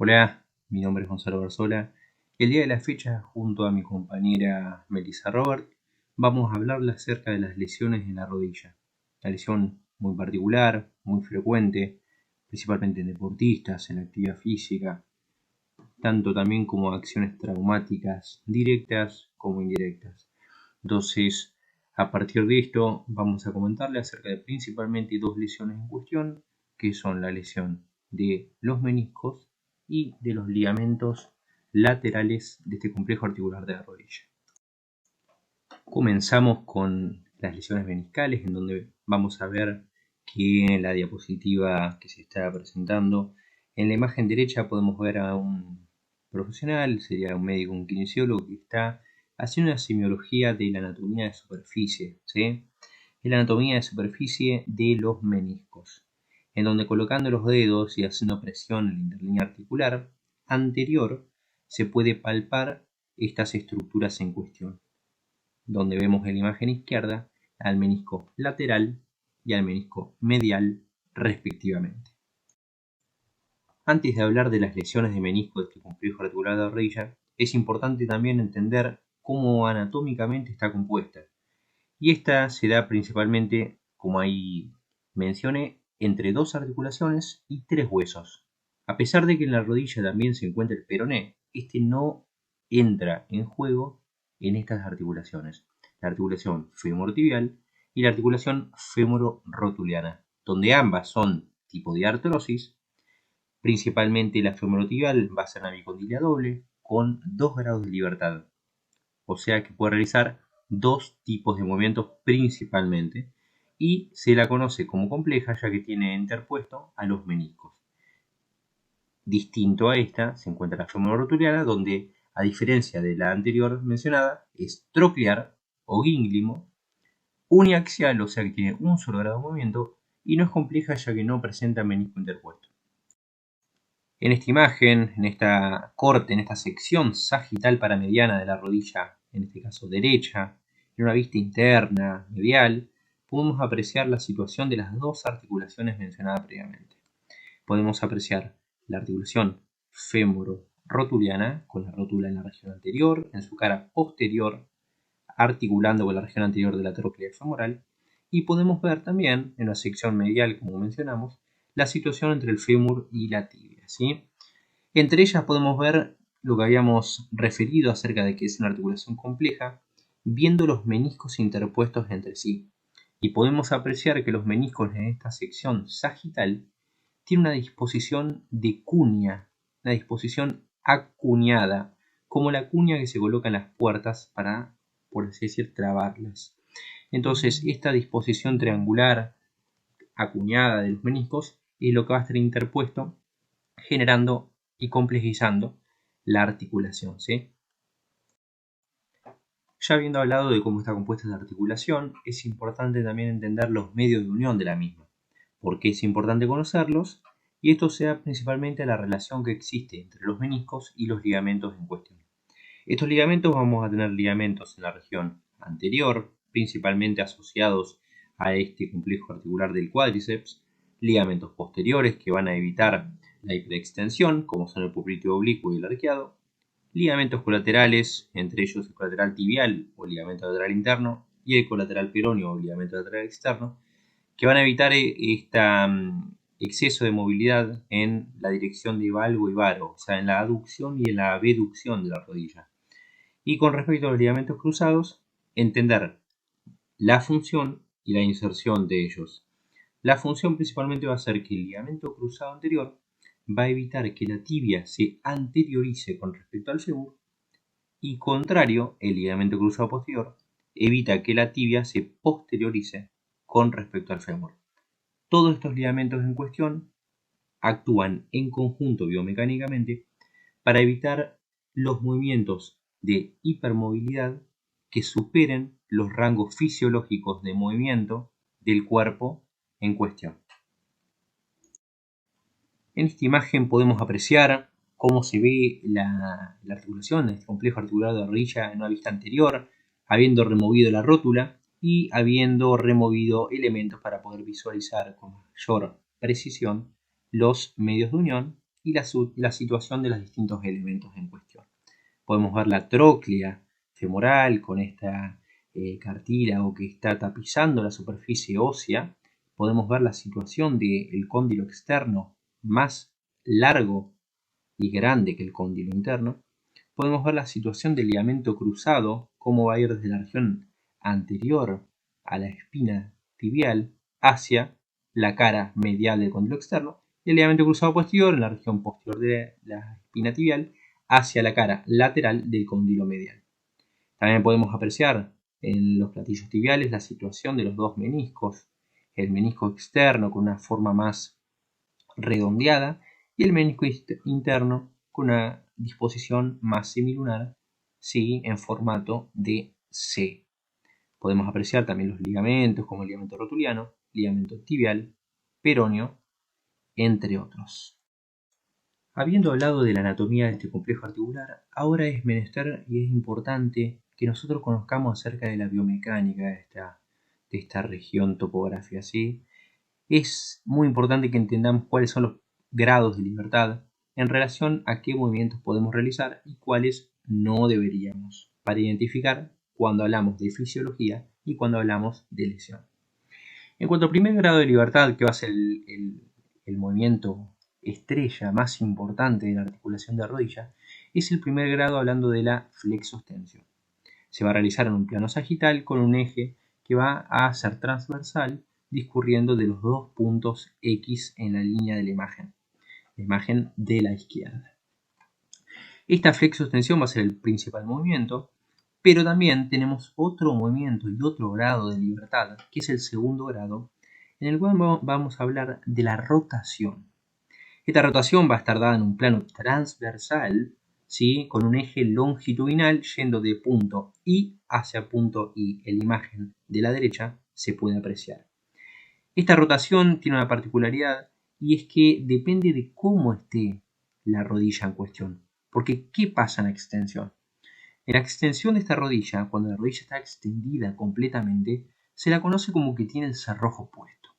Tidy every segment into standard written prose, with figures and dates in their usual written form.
Hola, mi nombre es Gonzalo Barzola. El día de la fecha, junto a mi compañera Melissa Robert, vamos a hablarle acerca de las lesiones en la rodilla. La lesión muy particular, muy frecuente, principalmente en deportistas, en actividad física, tanto también como acciones traumáticas directas como indirectas. Entonces, a partir de esto, vamos a comentarle acerca de principalmente dos lesiones en cuestión, que son la lesión de los meniscos y de los ligamentos laterales de este complejo articular de la rodilla. Comenzamos con las lesiones meniscales, en donde vamos a ver que en la diapositiva que se está presentando, en la imagen derecha podemos ver a un profesional, sería un médico, un kinesiólogo, que está haciendo una semiología de la anatomía de superficie, ¿sí? Es la anatomía de superficie de los meniscos, en donde colocando los dedos y haciendo presión en la interlínea articular anterior se puede palpar estas estructuras en cuestión, donde vemos en la imagen izquierda al menisco lateral y al menisco medial respectivamente. Antes de hablar de las lesiones de menisco de este complejo articular de la rodilla, es importante también entender cómo anatómicamente está compuesta. Y esta se da principalmente, como ahí mencioné, entre dos articulaciones y tres huesos. A pesar de que en la rodilla también se encuentra el peroné, este no entra en juego en estas articulaciones. La articulación femorotibial y la articulación femororotuliana, donde ambas son tipo de artrosis. Principalmente la femorotibial va a ser una bicondila doble con 2 grados de libertad, o sea que puede realizar dos tipos de movimientos principalmente, y se la conoce como compleja ya que tiene interpuesto a los meniscos. Distinto a esta se encuentra la femororotuliana, donde a diferencia de la anterior mencionada es troclear o gínglimo, uniaxial, o sea que tiene un solo grado de movimiento, y no es compleja ya que no presenta menisco interpuesto. En esta imagen, en esta corte, en esta sección sagital paramediana de la rodilla, en este caso derecha, en una vista interna, medial, podemos apreciar la situación de las dos articulaciones mencionadas previamente. Podemos apreciar la articulación femoro-rotuliana, con la rótula en la región anterior, en su cara posterior, articulando con la región anterior de la tróclea femoral, y podemos ver también, en la sección medial, como mencionamos, la situación entre el fémur y la tibia, ¿sí? Entre ellas podemos ver lo que habíamos referido acerca de que es una articulación compleja, viendo los meniscos interpuestos entre sí. Y podemos apreciar que los meniscos en esta sección sagital tienen una disposición de cuña, una disposición acuñada, como la cuña que se coloca en las puertas para, por así decir, trabarlas. Entonces, esta disposición triangular acuñada de los meniscos es lo que va a estar interpuesto, generando y complejizando la articulación, ¿sí? Ya habiendo hablado de cómo está compuesta la articulación, es importante también entender los medios de unión de la misma. ¿Por qué es importante conocerlos? Y esto se da principalmente a la relación que existe entre los meniscos y los ligamentos en cuestión. Estos ligamentos vamos a tener ligamentos en la región anterior, principalmente asociados a este complejo articular del cuádriceps, ligamentos posteriores que van a evitar la hiperextensión, como son el popliteo oblicuo y el arqueado, ligamentos colaterales, entre ellos el colateral tibial o ligamento lateral interno y el colateral peroneo o ligamento lateral externo, que van a evitar este exceso de movilidad en la dirección de valgo y varo, o sea, en la aducción y en la abducción de la rodilla. Y con respecto a los ligamentos cruzados, entender la función y la inserción de ellos. La función principalmente va a ser que el ligamento cruzado anterior va a evitar que la tibia se anteriorice con respecto al fémur, y contrario, el ligamento cruzado posterior evita que la tibia se posteriorice con respecto al fémur. Todos estos ligamentos en cuestión actúan en conjunto biomecánicamente para evitar los movimientos de hipermovilidad que superen los rangos fisiológicos de movimiento del cuerpo en cuestión. En esta imagen podemos apreciar cómo se ve la articulación de este complejo articular de la rodilla en una vista anterior, habiendo removido la rótula y habiendo removido elementos para poder visualizar con mayor precisión los medios de unión y la situación de los distintos elementos en cuestión. Podemos ver la tróclea femoral con esta cartílago que está tapizando la superficie ósea. Podemos ver la situación del cóndilo externo más largo y grande que el cóndilo interno. Podemos ver la situación del ligamento cruzado, cómo va a ir desde la región anterior a la espina tibial hacia la cara medial del cóndilo externo, y el ligamento cruzado posterior en la región posterior de la espina tibial hacia la cara lateral del cóndilo medial. También podemos apreciar en los platillos tibiales la situación de los dos meniscos, el menisco externo con una forma más redondeada y el menisco interno con una disposición más semilunar, ¿sí?, en formato de C. Podemos apreciar también los ligamentos como el ligamento rotuliano, ligamento tibial, peroneo, entre otros. Habiendo hablado de la anatomía de este complejo articular, ahora es menester y es importante que nosotros conozcamos acerca de la biomecánica de esta región topográfica, ¿sí? Es muy importante que entendamos cuáles son los grados de libertad en relación a qué movimientos podemos realizar y cuáles no deberíamos, para identificar cuando hablamos de fisiología y cuando hablamos de lesión. En cuanto al primer grado de libertad, que va a ser el movimiento estrella más importante de la articulación de rodilla, es el primer grado hablando de la flexoextensión. Se va a realizar en un plano sagital con un eje que va a ser transversal discurriendo de los dos puntos X en la línea de la imagen de la izquierda. Esta flexoextensión va a ser el principal movimiento, pero también tenemos otro movimiento y otro grado de libertad, que es el segundo grado, en el cual vamos a hablar de la rotación. Esta rotación va a estar dada en un plano transversal, ¿sí?, con un eje longitudinal yendo de punto I hacia punto I. En la imagen de la derecha se puede apreciar. Esta rotación tiene una particularidad y es que depende de cómo esté la rodilla en cuestión. Porque, ¿qué pasa en la extensión? En la extensión de esta rodilla, cuando la rodilla está extendida completamente, se la conoce como que tiene el cerrojo puesto.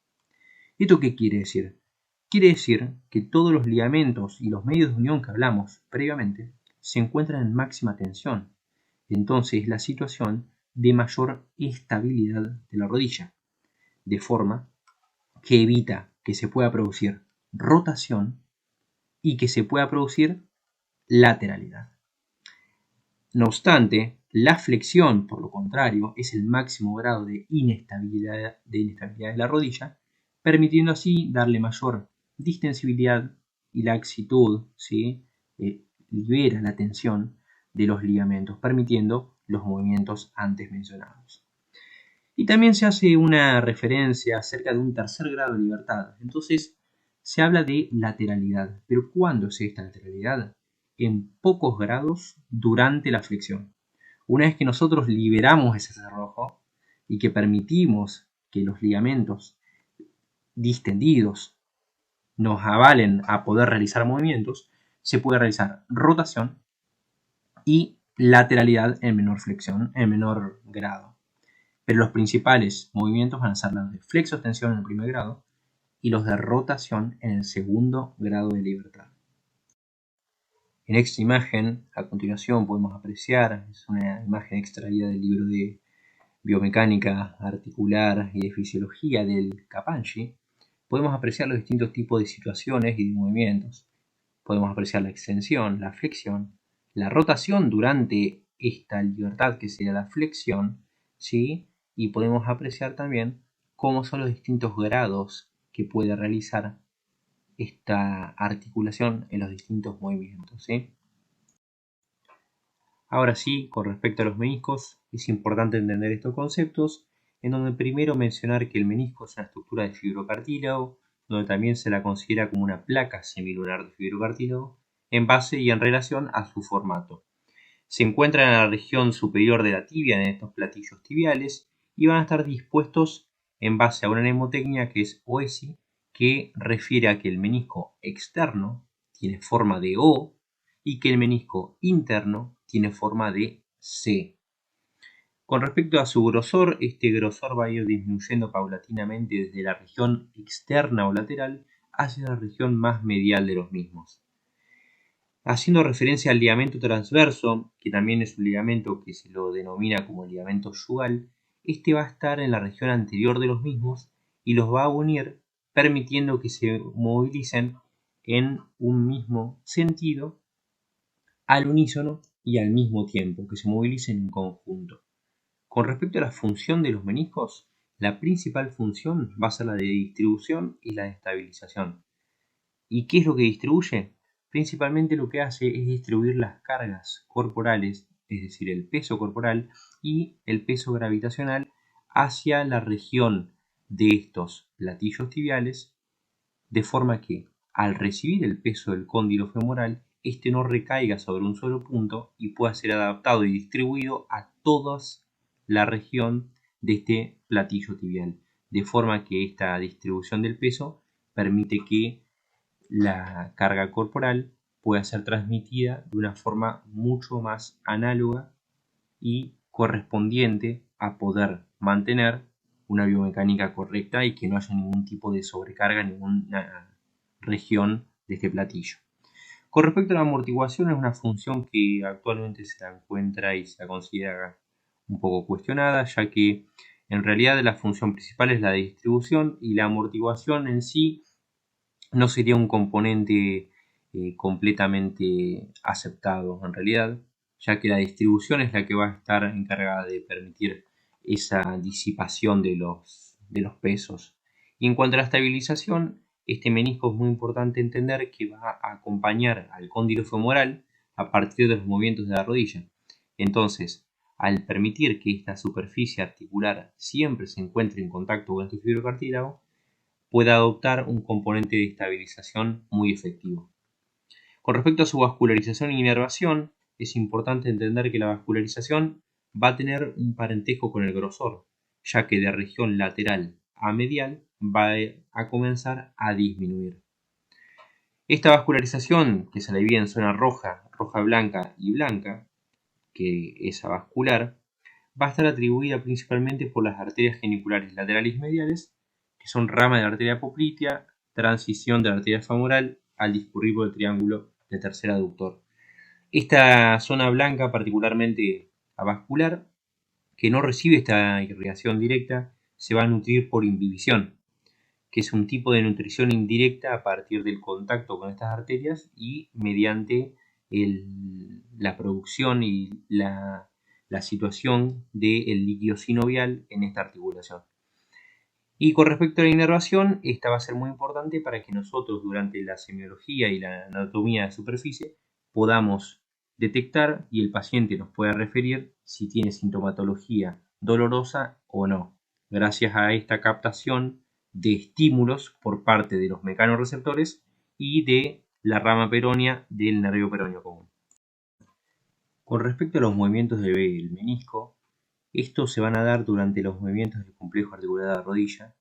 ¿Esto qué quiere decir? Quiere decir que todos los ligamentos y los medios de unión que hablamos previamente se encuentran en máxima tensión. Entonces, la situación de mayor estabilidad de la rodilla, de forma que evita que se pueda producir rotación y que se pueda producir lateralidad. No obstante, la flexión, por lo contrario, es el máximo grado de inestabilidad de la rodilla, permitiendo así darle mayor distensibilidad y laxitud, ¿sí? Libera la tensión de los ligamentos, permitiendo los movimientos antes mencionados. Y también se hace una referencia acerca de un tercer grado de libertad. Entonces, se habla de lateralidad. ¿Pero cuándo es esta lateralidad? En pocos grados durante la flexión. Una vez que nosotros liberamos ese cerrojo y que permitimos que los ligamentos distendidos nos avalen a poder realizar movimientos, se puede realizar rotación y lateralidad en menor flexión, en menor grado. Pero los principales movimientos van a ser los de flexoextensión en el primer grado y los de rotación en el segundo grado de libertad. En esta imagen, a continuación, podemos apreciar, es una imagen extraída del libro de biomecánica articular y de fisiología del Kappanji, podemos apreciar los distintos tipos de situaciones y de movimientos. Podemos apreciar la extensión, la flexión, la rotación durante esta libertad que sería la flexión, ¿sí? Y podemos apreciar también cómo son los distintos grados que puede realizar esta articulación en los distintos movimientos, ¿sí? Ahora sí, con respecto a los meniscos, es importante entender estos conceptos, en donde primero mencionar que el menisco es una estructura de fibrocartílago, donde también se la considera como una placa semilunar de fibrocartílago, en base y en relación a su formato. Se encuentra en la región superior de la tibia, en estos platillos tibiales, y van a estar dispuestos en base a una mnemotecnia que es OESI, que refiere a que el menisco externo tiene forma de O y que el menisco interno tiene forma de C. Con respecto a su grosor, este grosor va a ir disminuyendo paulatinamente desde la región externa o lateral hacia la región más medial de los mismos. Haciendo referencia al ligamento transverso, que también es un ligamento que se lo denomina como ligamento yugal, este va a estar en la región anterior de los mismos y los va a unir, permitiendo que se movilicen en un mismo sentido, al unísono y al mismo tiempo, que se movilicen en conjunto. Con respecto a la función de los meniscos, la principal función va a ser la de distribución y la de estabilización. ¿Y qué es lo que distribuye? Principalmente lo que hace es distribuir las cargas corporales, es decir, el peso corporal y el peso gravitacional hacia la región de estos platillos tibiales, de forma que al recibir el peso del cóndilo femoral, este no recaiga sobre un solo punto y pueda ser adaptado y distribuido a toda la región de este platillo tibial, de forma que esta distribución del peso permite que la carga corporal puede ser transmitida de una forma mucho más análoga y correspondiente a poder mantener una biomecánica correcta y que no haya ningún tipo de sobrecarga en ninguna región de este platillo. Con respecto a la amortiguación, es una función que actualmente se la encuentra y se la considera un poco cuestionada, ya que en realidad la función principal es la de distribución y la amortiguación en sí no sería un componente completamente aceptado en realidad, ya que la distribución es la que va a estar encargada de permitir esa disipación de los pesos. Y en cuanto a la estabilización, este menisco es muy importante entender que va a acompañar al cóndilo femoral a partir de los movimientos de la rodilla. Entonces, al permitir que esta superficie articular siempre se encuentre en contacto con este fibrocartílago, puede adoptar un componente de estabilización muy efectivo. Con respecto a su vascularización e inervación, es importante entender que la vascularización va a tener un parentesco con el grosor, ya que de región lateral a medial va a comenzar a disminuir. Esta vascularización, que se le divide en zona roja, roja-blanca y blanca, que es avascular, va a estar atribuida principalmente por las arterias geniculares laterales y mediales, que son rama de la arteria poplitea, transición de la arteria femoral al discurrir por el triángulo de tercer aductor. Esta zona blanca, particularmente avascular, que no recibe esta irrigación directa, se va a nutrir por imbibición, que es un tipo de nutrición indirecta a partir del contacto con estas arterias y mediante la producción y la situación del líquido sinovial en esta articulación. Y con respecto a la inervación, esta va a ser muy importante para que nosotros durante la semiología y la anatomía de superficie podamos detectar y el paciente nos pueda referir si tiene sintomatología dolorosa o no, gracias a esta captación de estímulos por parte de los mecanorreceptores y de la rama peronea del nervio peroneo común. Con respecto a los movimientos del menisco, estos se van a dar durante los movimientos del complejo articular de la rodilla,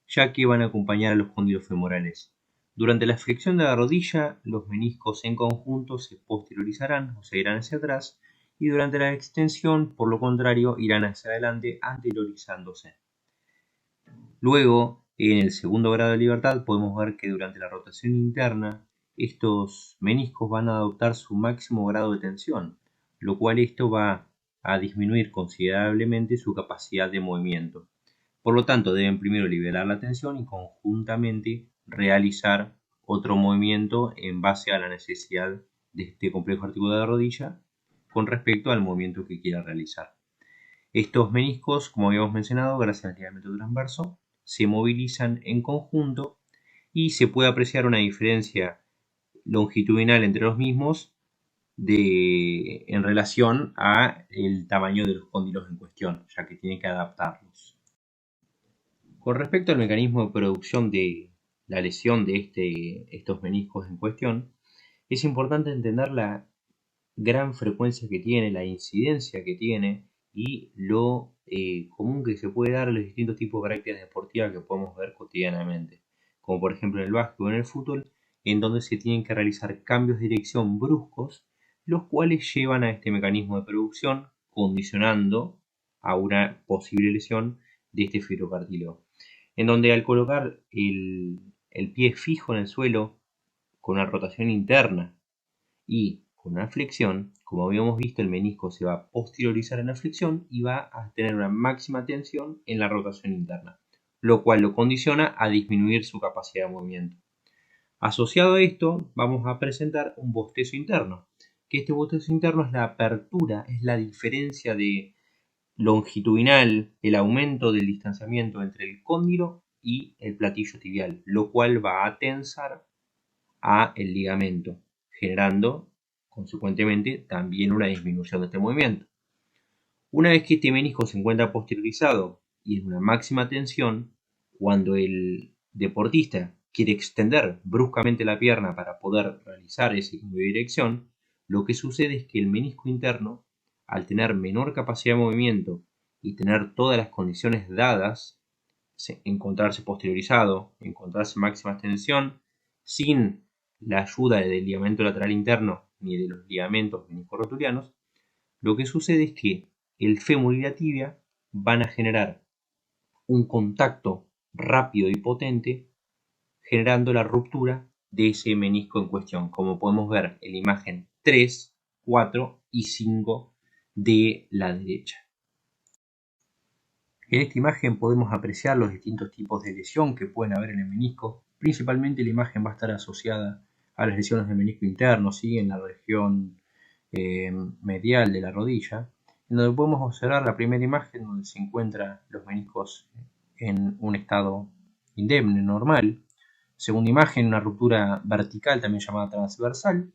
ya que van a acompañar a los cóndilos femorales. Durante la flexión de la rodilla, los meniscos en conjunto se posteriorizarán o se irán hacia atrás, y durante la extensión, por lo contrario, irán hacia adelante anteriorizándose. Luego, en el segundo grado de libertad, podemos ver que durante la rotación interna, estos meniscos van a adoptar su máximo grado de tensión, lo cual esto va a disminuir considerablemente su capacidad de movimiento. Por lo tanto, deben primero liberar la tensión y conjuntamente realizar otro movimiento en base a la necesidad de este complejo articular de rodilla con respecto al movimiento que quiera realizar. Estos meniscos, como habíamos mencionado, gracias al ligamento transverso, se movilizan en conjunto y se puede apreciar una diferencia longitudinal entre los mismos en relación a el tamaño de los cóndilos en cuestión, ya que tiene que adaptarlos. Con respecto al mecanismo de producción de la lesión de estos meniscos en cuestión, es importante entender la gran frecuencia que tiene, la incidencia que tiene y lo común que se puede dar a los distintos tipos de prácticas deportivas que podemos ver cotidianamente, como por ejemplo en el básquet o en el fútbol, en donde se tienen que realizar cambios de dirección bruscos, los cuales llevan a este mecanismo de producción, condicionando a una posible lesión de este fibrocartílago, en donde al colocar el pie fijo en el suelo con una rotación interna Y con una flexión, como habíamos visto, el menisco se va a posteriorizar en la flexión y va a tener una máxima tensión en la rotación interna, lo cual lo condiciona a disminuir su capacidad de movimiento. Asociado a esto, vamos a presentar un bostezo interno, que este bostezo interno es la apertura, es la diferencia de longitudinal, el aumento del distanciamiento entre el cóndilo y el platillo tibial, lo cual va a tensar a el ligamento, generando consecuentemente también una disminución de este movimiento. Una vez que este menisco se encuentra posteriorizado y en una máxima tensión, cuando el deportista quiere extender bruscamente la pierna para poder realizar ese cambio de dirección, lo que sucede es que el menisco interno, al tener menor capacidad de movimiento y tener todas las condiciones dadas, encontrarse posteriorizado, encontrarse máxima tensión, sin la ayuda del ligamento lateral interno ni de los ligamentos meniscorotulianos, lo que sucede es que el fémur y la tibia van a generar un contacto rápido y potente, generando la ruptura de ese menisco en cuestión, como podemos ver en la imagen 3, 4 y 5 de la derecha. En esta imagen podemos apreciar los distintos tipos de lesión que pueden haber en el menisco. Principalmente la imagen va a estar asociada a las lesiones del menisco interno, ¿sí? En la región medial de la rodilla, en donde podemos observar la primera imagen donde se encuentran los meniscos en un estado indemne, normal. Segunda imagen, una ruptura vertical, también llamada transversal.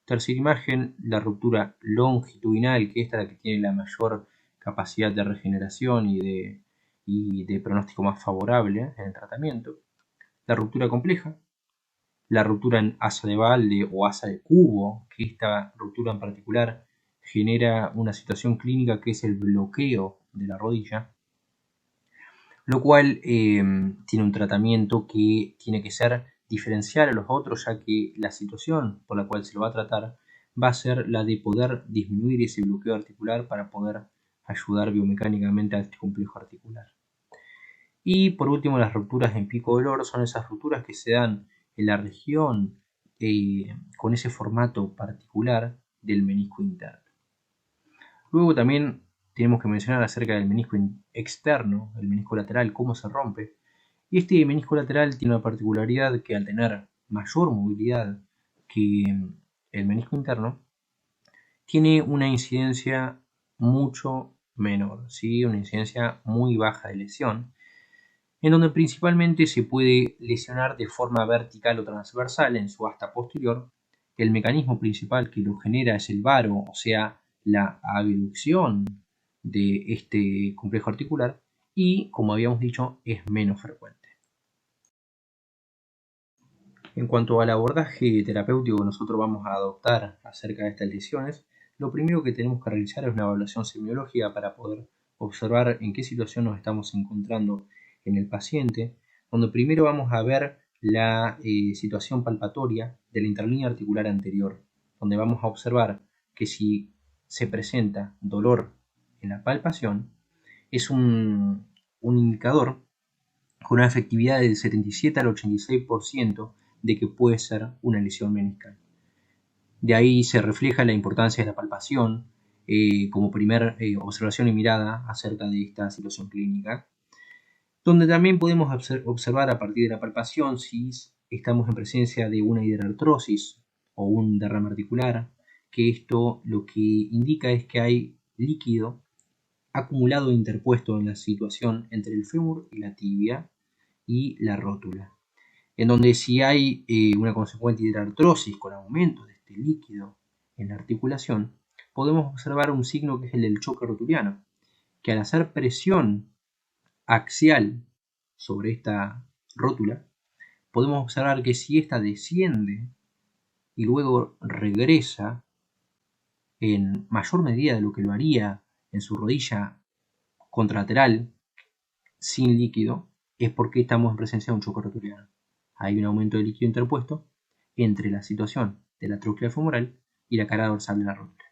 Tercera imagen, la ruptura longitudinal, que esta es la que tiene la mayor capacidad de regeneración y de pronóstico más favorable en el tratamiento. La ruptura compleja, la ruptura en asa de balde o asa de cubo, que esta ruptura en particular genera una situación clínica que es el bloqueo de la rodilla, lo cual tiene un tratamiento que tiene que ser diferencial a los otros, ya que la situación por la cual se lo va a tratar va a ser la de poder disminuir ese bloqueo articular para poder ayudar biomecánicamente a este complejo articular. Y por último, las rupturas en pico dolor son esas rupturas que se dan en la región con ese formato particular del menisco interno. Luego también tenemos que mencionar acerca del menisco externo, el menisco lateral, cómo se rompe. Y este menisco lateral tiene una particularidad que al tener mayor movilidad que el menisco interno, tiene una incidencia mucho menor, ¿sí? Una incidencia muy baja de lesión, en donde principalmente se puede lesionar de forma vertical o transversal en su asta posterior. El mecanismo principal que lo genera es el varo, o sea, la abducción de este complejo articular, y como habíamos dicho, es menos frecuente. En cuanto al abordaje terapéutico que nosotros vamos a adoptar acerca de estas lesiones, lo primero que tenemos que realizar es una evaluación semiológica para poder observar en qué situación nos estamos encontrando en el paciente, donde primero vamos a ver la situación palpatoria de la interlínea articular anterior, donde vamos a observar que si se presenta dolor en la palpación, es un indicador con una efectividad del 77 al 86% de que puede ser una lesión meniscal. De ahí se refleja la importancia de la palpación como primer observación y mirada acerca de esta situación clínica, donde también podemos observar a partir de la palpación si estamos en presencia de una hidrartrosis o un derrame articular, que esto lo que indica es que hay líquido acumulado e interpuesto en la situación entre el fémur y la tibia y la rótula, en donde si hay una consecuente hidrartrosis con aumento de este líquido en la articulación, podemos observar un signo que es el del choque rotuliano, que al hacer presión axial sobre esta rótula, podemos observar que si ésta desciende y luego regresa en mayor medida de lo que lo haría en su rodilla contralateral sin líquido, es porque estamos en presencia de un choque rotuliano. Hay un aumento de líquido interpuesto entre la situación de la tróclea femoral y la cara dorsal de la rótula.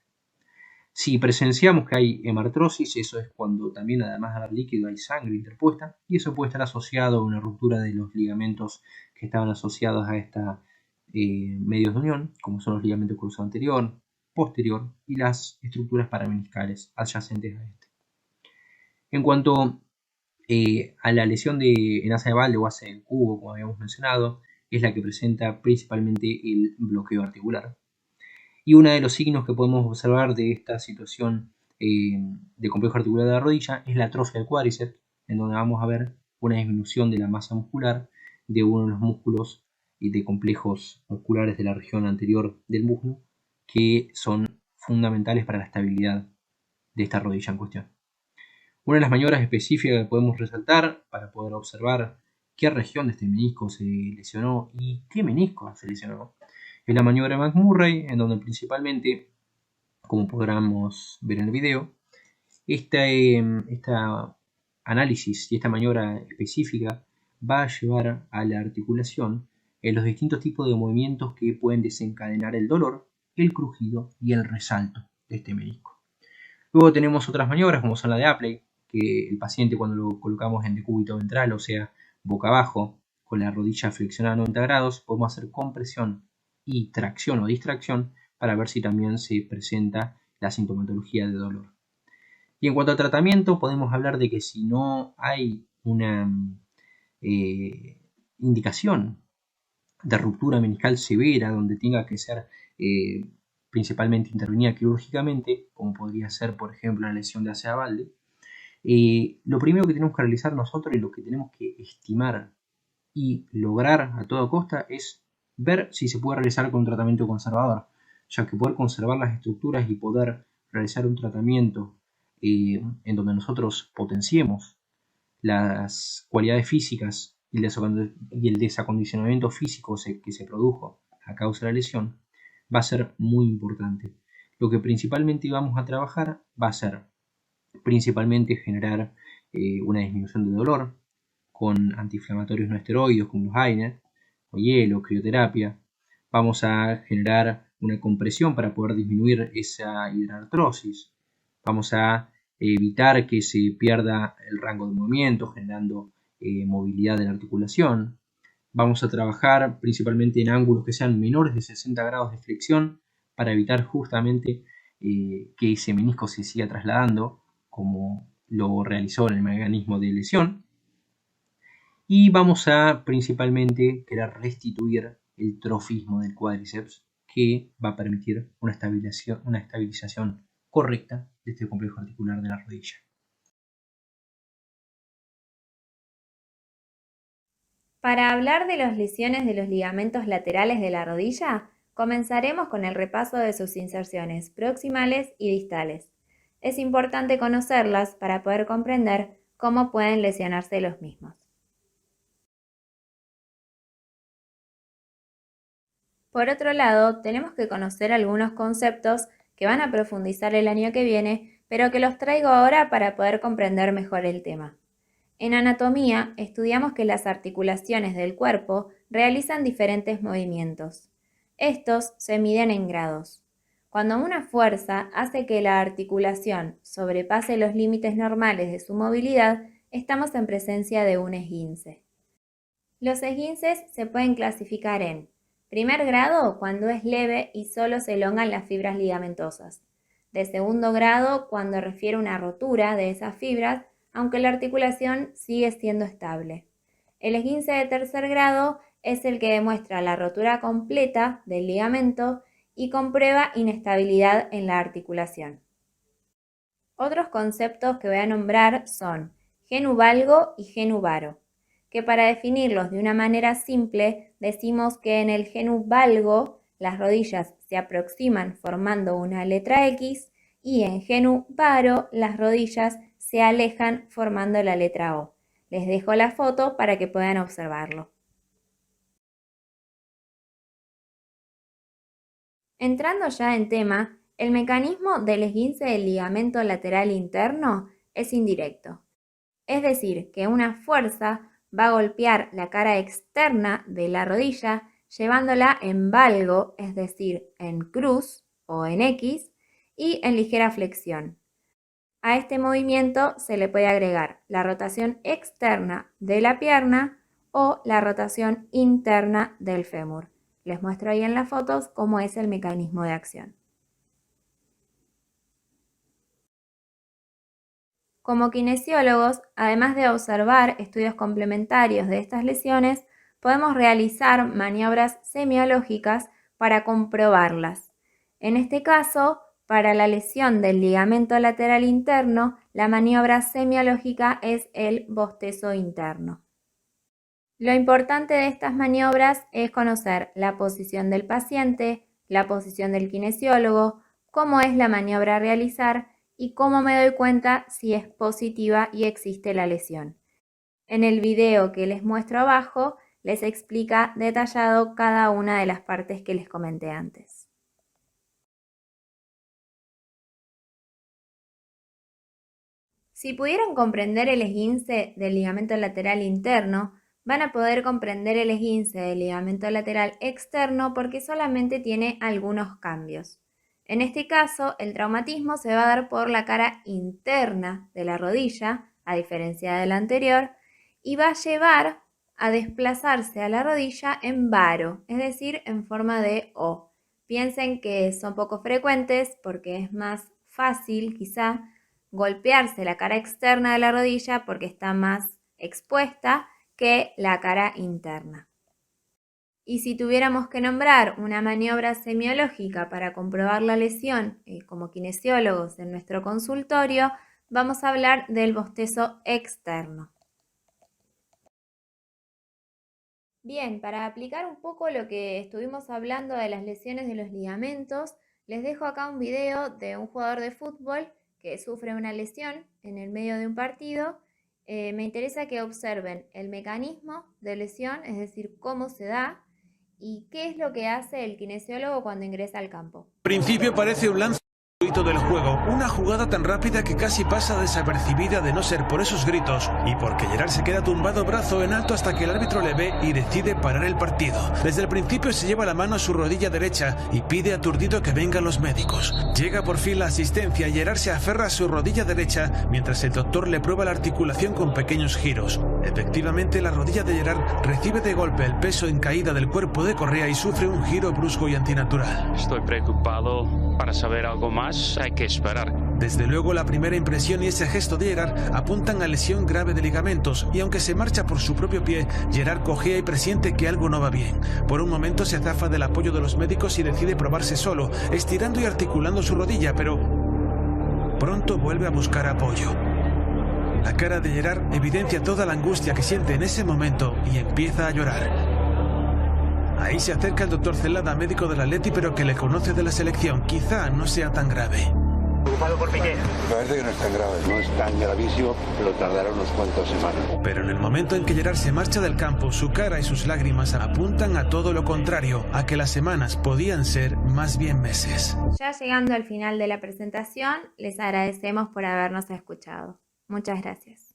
Si presenciamos que hay hemartrosis, eso es cuando también además de haber líquido hay sangre interpuesta, y eso puede estar asociado a una ruptura de los ligamentos que estaban asociados a esta medios de unión, como son los ligamentos cruzados anterior, posterior y las estructuras parameniscales adyacentes a este. En cuanto a la lesión en asa de balde o asa del cubo, como habíamos mencionado, es la que presenta principalmente el bloqueo articular. Y uno de los signos que podemos observar de esta situación de complejo articular de la rodilla es la atrofia del cuádriceps, en donde vamos a ver una disminución de la masa muscular de uno de los músculos y de complejos musculares de la región anterior del muslo, que son fundamentales para la estabilidad de esta rodilla en cuestión. Una de las maniobras específicas que podemos resaltar para poder observar qué región de este menisco se lesionó y qué menisco se lesionó es la maniobra de McMurray, en donde principalmente, como podremos ver en el video, esta análisis y esta maniobra específica va a llevar a la articulación en los distintos tipos de movimientos que pueden desencadenar el dolor, el crujido y el resalto de este menisco. Luego tenemos otras maniobras como son la de Apley, que el paciente cuando lo colocamos en decúbito ventral, o sea, boca abajo, con la rodilla flexionada a 90 grados, podemos hacer compresión y tracción o distracción para ver si también se presenta la sintomatología de dolor. Y en cuanto al tratamiento, podemos hablar de que si no hay una indicación de ruptura meniscal severa donde tenga que ser principalmente intervenida quirúrgicamente, como podría ser por ejemplo la lesión de asa de balde, lo primero que tenemos que realizar nosotros y lo que tenemos que estimar y lograr a toda costa es ver si se puede realizar con un tratamiento conservador, ya que poder conservar las estructuras y poder realizar un tratamiento en donde nosotros potenciemos las cualidades físicas y el desacondicionamiento físico que se produjo a causa de la lesión va a ser muy importante. Lo que principalmente vamos a trabajar va a ser principalmente generar una disminución de dolor con antiinflamatorios no esteroides como los AINER o hielo, crioterapia. Vamos a generar una compresión para poder disminuir esa hidrartrosis. Vamos a evitar que se pierda el rango de movimiento, generando movilidad de la articulación. Vamos a trabajar principalmente en ángulos que sean menores de 60 grados de flexión para evitar justamente que ese menisco se siga trasladando como lo realizó en el mecanismo de lesión. Y vamos a principalmente querer restituir el trofismo del cuádriceps, que va a permitir una estabilización correcta de este complejo articular de la rodilla. Para hablar de las lesiones de los ligamentos laterales de la rodilla, comenzaremos con el repaso de sus inserciones proximales y distales. Es importante conocerlas para poder comprender cómo pueden lesionarse los mismos. Por otro lado, tenemos que conocer algunos conceptos que van a profundizar el año que viene, pero que los traigo ahora para poder comprender mejor el tema. En anatomía, estudiamos que las articulaciones del cuerpo realizan diferentes movimientos. Estos se miden en grados. Cuando una fuerza hace que la articulación sobrepase los límites normales de su movilidad, estamos en presencia de un esguince. Los esguinces se pueden clasificar en primer grado cuando es leve y solo se elongan las fibras ligamentosas. De segundo grado cuando refiere a una rotura de esas fibras, aunque la articulación sigue siendo estable. El esguince de tercer grado es el que demuestra la rotura completa del ligamento y comprueba inestabilidad en la articulación. Otros conceptos que voy a nombrar son genu valgo y genu varo, que para definirlos de una manera simple decimos que en el genu valgo las rodillas se aproximan formando una letra X y en genu varo las rodillas se alejan formando la letra O. Les dejo la foto para que puedan observarlo. Entrando ya en tema, el mecanismo del esguince del ligamento lateral interno es indirecto. Es decir, que una fuerza va a golpear la cara externa de la rodilla llevándola en valgo, es decir, en cruz o en X, y en ligera flexión. A este movimiento se le puede agregar la rotación externa de la pierna o la rotación interna del fémur. les muestro ahí en las fotos cómo es el mecanismo de acción. Como kinesiólogos, además de observar estudios complementarios de estas lesiones, podemos realizar maniobras semiológicas para comprobarlas. En este caso, para la lesión del ligamento lateral interno, la maniobra semiológica es el bostezo interno. Lo importante de estas maniobras es conocer la posición del paciente, la posición del kinesiólogo, cómo es la maniobra a realizar y cómo me doy cuenta si es positiva y existe la lesión. En el video que les muestro abajo les explica detallado cada una de las partes que les comenté antes. Si pudieron comprender el esguince del ligamento lateral interno, van a poder comprender el esguince del ligamento lateral externo porque solamente tiene algunos cambios. En este caso, el traumatismo se va a dar por la cara interna de la rodilla, a diferencia del anterior, y va a llevar a desplazarse a la rodilla en varo, es decir, en forma de O. Piensen que son poco frecuentes porque es más fácil, quizá, golpearse la cara externa de la rodilla porque está más expuesta que la cara interna. Y si tuviéramos que nombrar una maniobra semiológica para comprobar la lesión como kinesiólogos en nuestro consultorio, vamos a hablar del bostezo externo. Bien, para aplicar un poco lo que estuvimos hablando de las lesiones de los ligamentos, les dejo acá un video de un jugador de fútbol que sufre una lesión en el medio de un partido. Me interesa que observen el mecanismo de lesión, es decir, cómo se da y qué es lo que hace el kinesiólogo cuando ingresa al campo. Al principio parece un lance del juego, una jugada tan rápida que casi pasa desapercibida de no ser por esos gritos y porque Gerard se queda tumbado brazo en alto hasta que el árbitro le ve y decide parar el partido. Desde el principio se lleva la mano a su rodilla derecha y pide aturdido que vengan los médicos. Llega por fin la asistencia y Gerard se aferra a su rodilla derecha mientras el doctor le prueba la articulación con pequeños giros. Efectivamente, la rodilla de Gerard recibe de golpe el peso en caída del cuerpo de Correa y sufre un giro brusco y antinatural. Estoy preocupado. Para saber algo más hay que esperar. Desde luego la primera impresión y ese gesto de Gerard apuntan a lesión grave de ligamentos y aunque se marcha por su propio pie, Gerard cojea y presiente que algo no va bien. Por un momento se zafa del apoyo de los médicos y decide probarse solo, estirando y articulando su rodilla, pero pronto vuelve a buscar apoyo. La cara de Gerard evidencia toda la angustia que siente en ese momento y empieza a llorar. Ahí se acerca el doctor Celada, médico del Atleti, pero que le conoce de la selección. Quizá no sea tan grave. Preocupado por Piqué. Me parece que no es tan grave, no es tan gravísimo, pero tardará unos cuantos semanas. Pero en el momento en que Gerard se marcha del campo, su cara y sus lágrimas apuntan a todo lo contrario, a que las semanas podían ser más bien meses. Ya llegando al final de la presentación, les agradecemos por habernos escuchado. Muchas gracias.